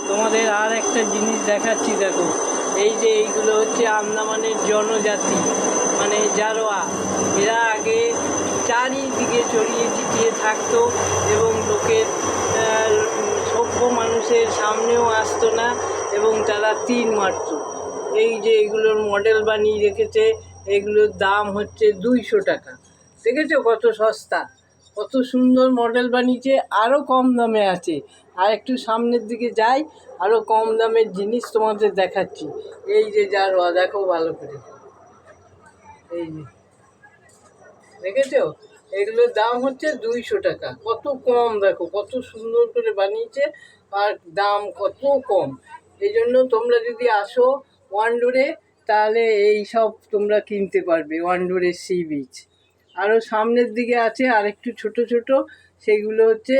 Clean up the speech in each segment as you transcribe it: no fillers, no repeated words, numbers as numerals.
তোমাদের আর একটা জিনিস দেখাচ্ছি, দেখো এই যে এইগুলো হচ্ছে আন্দামানের জনজাতি, মানে জারোয়া। এরা আগে চারিদিকে ছড়িয়ে ছিটিয়ে থাকতো এবং লোকের সভ্য মানুষের সামনেও আসতো না এবং তারা তীর মারত। এই যে এগুলোর মডেল বানিয়ে রেখেছে, এগুলোর দাম হচ্ছে 200 টাকা। দেখেছো কত সস্তা, কত সুন্দর মডেল বানিয়েছে। আরও কম দামে আছে, আর একটু সামনের দিকে যাই, আরও কম দামের জিনিস তোমাদের দেখাচ্ছি। এই যে জারোয়া, দেখো ভালো করে, এই যে দেখেছো, এগুলোর দাম হচ্ছে 200 টাকা। কত কম, দেখো কত সুন্দর করে বানিয়েছে, আর দাম কত কম। এই জন্য তোমরা যদি আসো ওয়ান্ডোরে, তাহলে এই সব তোমরা কিনতে পারবে। ওয়ান্ডোরের সি বিচ আরও সামনের দিকে আছে, আর একটু ছোট ছোট, সেগুলো হচ্ছে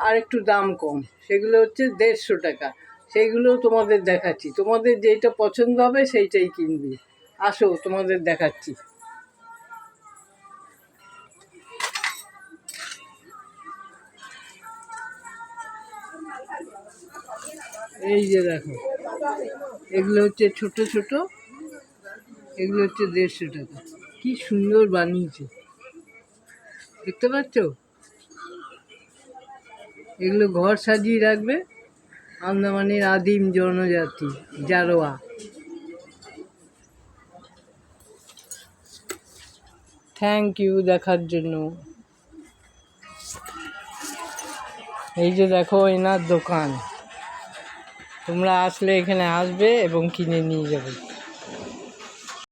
আর একটু দাম কম, সেগুলো হচ্ছে 150 টাকা। সেইগুলো তোমাদের দেখাচ্ছি, তোমাদের যেইটা পছন্দ হবে সেইটাই কিনবে। আসো তোমাদের দেখাচ্ছি। এই যে দেখো, এগুলো হচ্ছে ছোট ছোট, এগুলো হচ্ছে 150 টাকা। কি সুন্দর বানিয়েছে, দেখতে পাচ্ছ? এগুলো ঘর সাজিয়ে রাখবে। আন্দামানের আদিম জনজাতি জারোয়া। থ্যাংক ইউ দেখার জন্য। এই যে দেখো এনার দোকান, তোমরা আসলে এখানে আসবে এবং কিনে নিয়ে যাবে।